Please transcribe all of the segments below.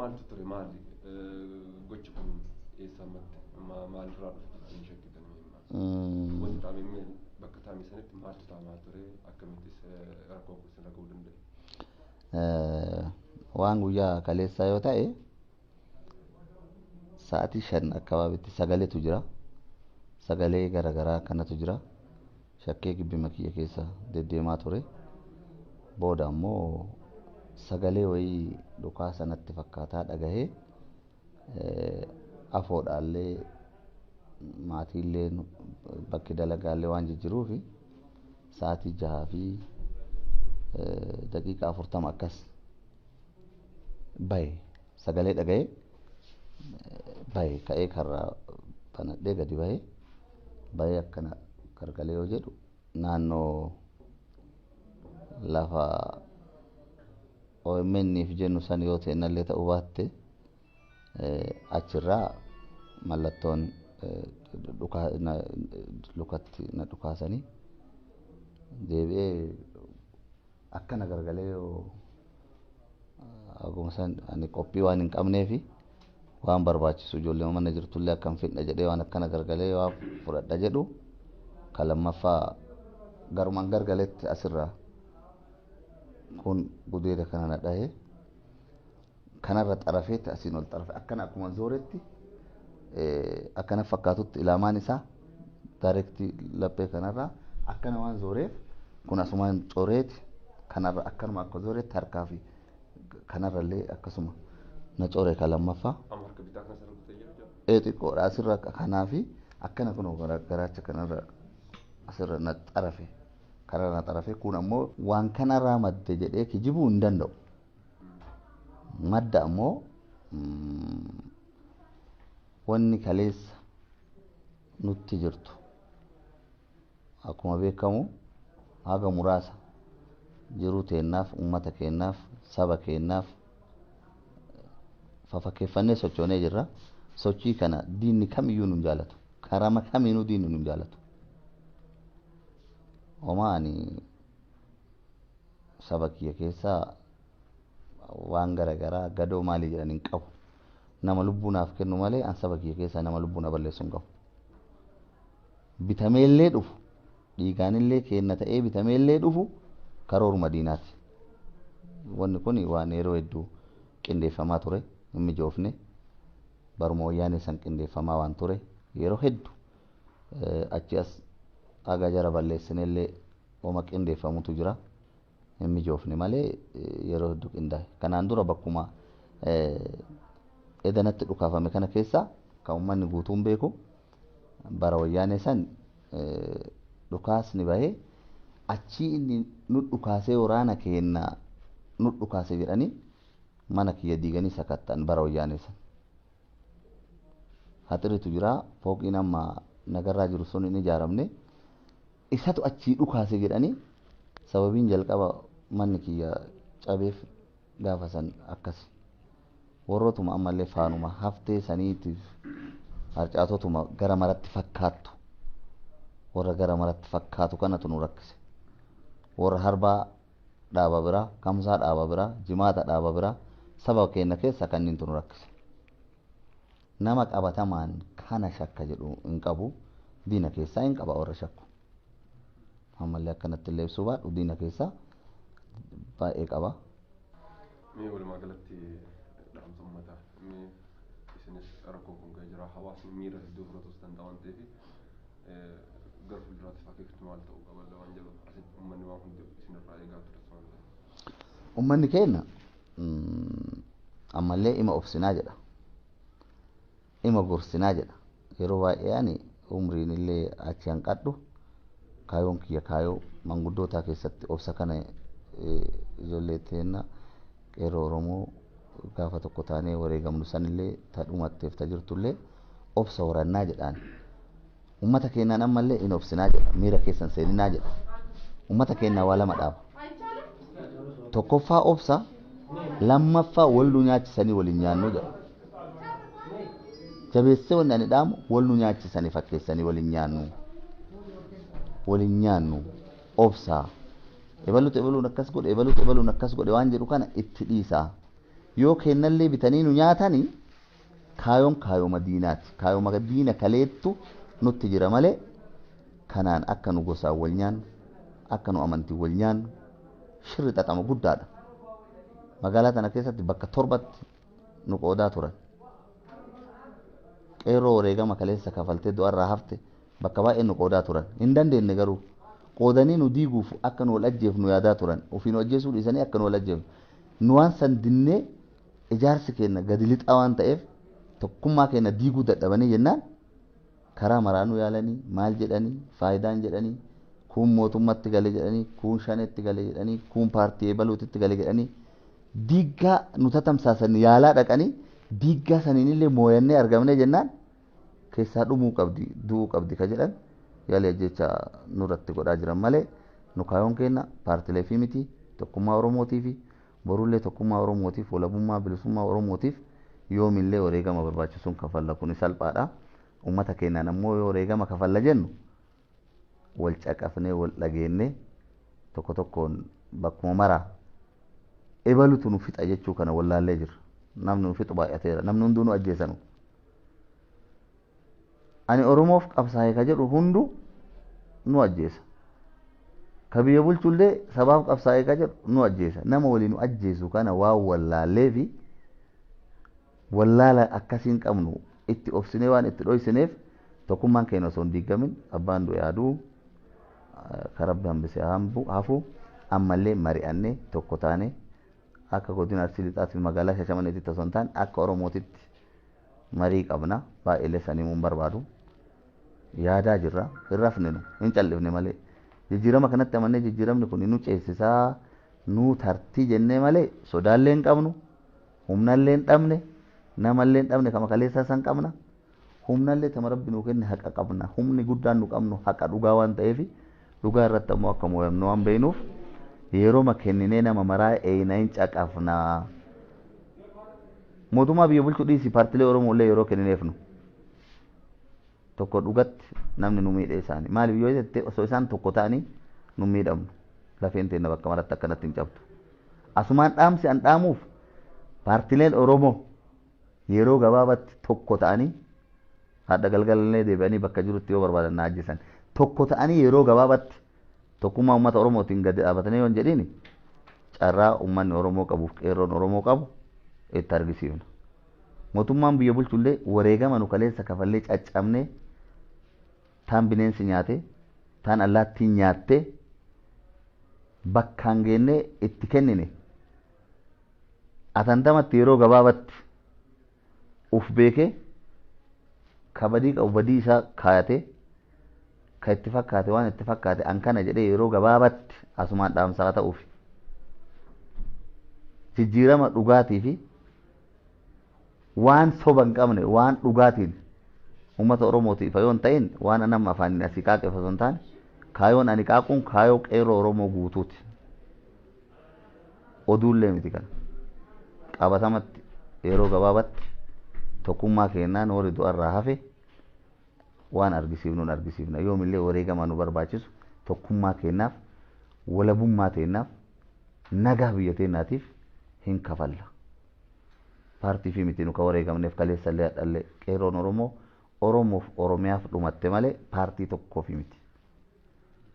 maaltu ture maali gochi kun eessammatti maalirraa dhufti hin shakkitanii wanti taa'amee bakka taa'ame sanitti maaltu taa'amaa ture akkamittis rakkoo kun sin rakkoo danda'e. Waan guyyaa kaleessaa yoo ta'e sa'aatii 5 akkabaabitti sagaleetu jira. Sagalee garaagaraa kanatu jira. Shakkee gibbii makiyya keessa deddeemaa ture. Booda ammoo sagalee wayii dhukaa sanatti fakkaataa dhagahee afoodhaallee maatiillee bakki dalagaallee waan jijjiruufi sa'aatii 6 fi daqiiqaa 40 akkas bahe sagalee dhagahee bahe ka'ee karraa banadhee gadi bahee akkana gargalee yoo jedhu naannoo lafa OMN'if jennu san yoo ta'e nallee ta'uu baatte achirraa mallattoon lukatti na dhukaasanii deebi'ee akkana gargalee yoo aguma san ani qophii waan hin qabneefi waan barbaachisu ijoollee mana jirtullee akkam fidha jedhee waan akkana gargalee waa fudhadha jedhu ka lammaffaa garumaan gargaleetti asirraa kun gudeeda kana na dhahee kanarra xarafeetti asiin ol xarafe akkana akkuma zooretti akkana fakkaatutti ilaamaan isaa daarektii laphee kanarraa akkana waan zooreef kun asumaan cooreeti kanarra akkanuma akka zooretti harkaa fi kanarrallee akkasuma na cooree ka lammaffaa xiqqoodha asirra kanaa fi akkana kun garaacha kanarra asirra na xarafe kanarra na xarafe kun ammoo waan kanarraa madde jedhee kijibuu hin danda'u madda ammoo wanni kaleessa nutti jirtu akkuma beekamu haga muraasa jiruu teennaaf ummata keennaaf saba keennaaf fafakkeeffannee sochoonee jirra. Sochii kana diinni kamiyyuu nun jaalatu karama kamiinuu diinni nun jaalatu homaa ani saba kiyya keessaa waan garaagaraa gadoo maalii jedhan hin qabu nama lubbuu naaf kennu malee an saba kiyya keessaa nama lubbuu na balleessu hin qabu bitameellee dhufu dhiigaanillee kenna ta'ee bitameellee dhufu karooruma diinaati wanni kun waan yeroo hedduu qindeeffamaa ture hin mijoofne baruma wayyaanee san qindeeffamaa waan ture yeroo hedduu achi as aga jara balleessinellee oma qindeeffamutu jira hin mijoofne malee yeroo hedduu qindaa'e kanaan dura bakkuma edanatti dhukaafame kana keessaa kan uummanni guutuun beeku bara wayyaanee san dhukaasni bahee achi inni nu dhukaasee waraana keenna nu dhukaase jedhanii mana kiyya diiganii sakattan bara wayyaanee san haxiritu jira fooqiin amma nagarraa jiru sun hin ijaaramne isatu achii dhukaase jedhanii sababiin jalqaba manni kiyya cabeef gaafa san akkasi warrootuma ammallee faanuma haftee saniitiif harcaatotuma gara maratti fakkaattu warra gara maratti fakkaatu kanatu nu rakkise warra harbaa dhaaba biraa kamsaa dhaaba biraa jimaata dhaaba biraa saba keenya keessa kanniintu nu rakkise nama qabatamaan kana shakka jedhu hin qabu diina keessaa hin qaba warra shakku ammallee akkanatti illee ibsuu baadhu diina keessaa baay'ee qaba. Mee walumaa galatti dhaamsa uummataa mee isinis rakkoo kun kan jira hawaasni miira hedduu fudhatus danda'a waan ta'eef gara fuulduraatti fakkeeffatni maal ta'uu qaba waan jedhu asitti uummanni waan hundi isinirraa eegaa ture waan ta'eef. Uummanni keenya ammallee ima obsinaa jedha. Ima gorsinaa jedha yeroo baay'ee ani umriin illee achi hanqadhu kaayoon kiyya kaayoo manguddootaa keessatti obsa kana ijoollee teenna qeerroo Oromoo gaafa tokko taanee wareegamnu sanillee tadhumatteef tajirtullee obsa horannaa jedhaan ummata keenyaan ammallee in obsinaa jedha miira keessan seeninaa jedha ummata keenyaa waa lama dhaaba tokkoffaa obsa lammaffaa wal nu nyaachisanii waliin nyaannu jedha jabeessee wanni ani dhaamu wal nu nyaachisanii fakkeessanii waliin nyaannu obsaa ebaluutu ebaluun akkas godhe ebaluutu ebaluun akkas godhe waan jedhu kana itti dhiisaa yoo kennallee bitanii nu nyaatanii kaayoon kaayoo madiinaati kaayoo madiina kaleettu nutti jira malee kanaan akka nu gosaan wal nyaannu akka nu amantii wal nyaannu shirri xaxama guddaadha magaalaa tana keessatti bakka torbatti nu qoodaa turan qeerroo wareegama kaleessa kafaltee du'arraa hafte bakka baay'ee nu qoodaa turan hin dandeenye garuu qoodanii nu diiguuf akka nu wal ajjeefnu yaadaa turan ofiin ajjeesuu dhiisanii akka nu wal ajjeefnu nu waan san dinnee ijaarsi keenya gadi lixaa waan ta'eef tokkummaa keenya diiguu dadhabanii jennaan karaa maraanuu yaalanii maal jedhanii faayidaan jedhanii kun mootummatti galee jedhanii kun shanetti galee jedhanii kun paartii eebaluutitti galee jedhanii diiggaa nu tatamsaasan yaalaa dhaqanii diiggaa saniinillee mooyannee argamne jennaan keessaa dhumuu qabdi du'uu qabdi ka jedhan yaalii ajjecha nurratti godhaa jiran malee nu kaayoon keenya paartilee fi miti tokkummaa Oromootii fi borullee tokkummaa Oromootiif walabummaa bilisummaa Oromootiif yoomillee wareegama barbaachisuun kafalla kun salphaadha. Uummata keenyaan ammoo yoo wareegama kafalla jennu wal caqafnee wal dhageennee tokko tokkoon bakkuma maraa ebalutu nu fixa jechuu kana wallaallee jira. Namni nu fixu baay'ateera. Namni hunduu nu ajjeesanu. Ani Oromoof qabsaa'ee ka jedhu hundu nu ajjeesa. Ka biyya bulchullee sabaaf qabsaa'ee ka jedhu nu ajjeesa. Nama waliin nu ajjeesu kana waan wallaallee fi wallaala akkasiin qabnu itti obsinee waan itti dhoysineef tokkummaan keenya osoo hin diigamin abbaan du'e yaaduu karabbi hambisee hafu ammallee mari'annee tokko taane akka godina Arsii Lixaatti magaalaa Shaashamanneetti osoo hin taane akka Oromootitti marii qabna baay'eellee sanii mun barbaadu yaadaa jirra hin rafne nu hin callifne malee jijjiirama kanatti amannee jijjiiramni kun nu ceesisaa nu tartii jennee malee sodaallee hin qabnu humnallee hin dhabne namallee hin dhabne kama kaleessaa san qabna humnallee tama rabbi nuu kenne haqa qabna humni guddaan nu qabnu haqa dhugaa waan ta'eef dhugaa irratti ammoo akka mooyamnu waan beeynuuf yeroo kenninee nama maraa eeyna hin caqafna mootummaa biyya bulchuu dhiisi paartilee Oromoolee yeroo kennineef nu tokko dhugatti namni nu miidhee isaanii maaliif yoo jette osoo isaan tokko ta'anii nu miidhamnu lafeen teenya bakka maratti akkanatti hin cabtu asumaan dhaamsi an dhaamuuf paartileen Oromoo yeroo gabaabatti tokko ta'anii hadda galgalallee deebi'anii bakka jirutti yoo barbaadan na ajjeesan tokko ta'anii yeroo gabaabatti tokkummaa uummata Oromootiin gadi dhaabatanii yoon jedhiini carraa uummanni Oromoo qabuuf qeerroon Oromoo qabu itti argisiifna. Mootummaan biyya bulchullee wareegama nu kaleessa kafallee caccabnee taan bineensi nyaate taan allaattiin nyaatte bakkaan geennee itti kennine atantamatti yeroo gabaabatti uf beekee kabadii qabu badii isaa kaayatee ka itti fakkaate waan itti fakkaate an kana jedhee yeroo gabaabatti asumaan dhaamsaa ta'uuf jijjiirama dhugaatii fi waan soba hin qabne waan dhugaatiin uummata Oromootiif yoo hin ta'in waan nama afaaniin asii qaaqeef osoo hin taane kaayoon ani qaaquun kaayoo qeerroo Oromoo guutuuti. Oduullee miti kana qabatamatti yeroo gabaabatti tokkummaa keenyaan warri du'arraa hafe waan argisiifna yoomillee wareegama nu barbaachisu tokkummaa keenyaaf walabummaa teenyaaf nagaa biyya teenyaatiif hin kafalla. Paartii fi miti nu ka wareegamneef kaleessallee hadhallee qeerroon Oromoo Oromoof Oromiyaaf dhumatte malee paartii tokkoof miti.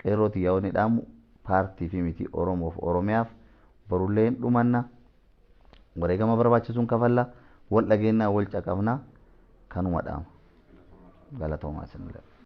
Qeerrooti yaa'onni dhaamu paartii fi miti Oromoof Oromiyaaf borullee hin dhumanna wareegama barbaachisuun kafalla wal dhageennaa wal caqabnaa kanuma dhaama. Galatoomaa isinillee.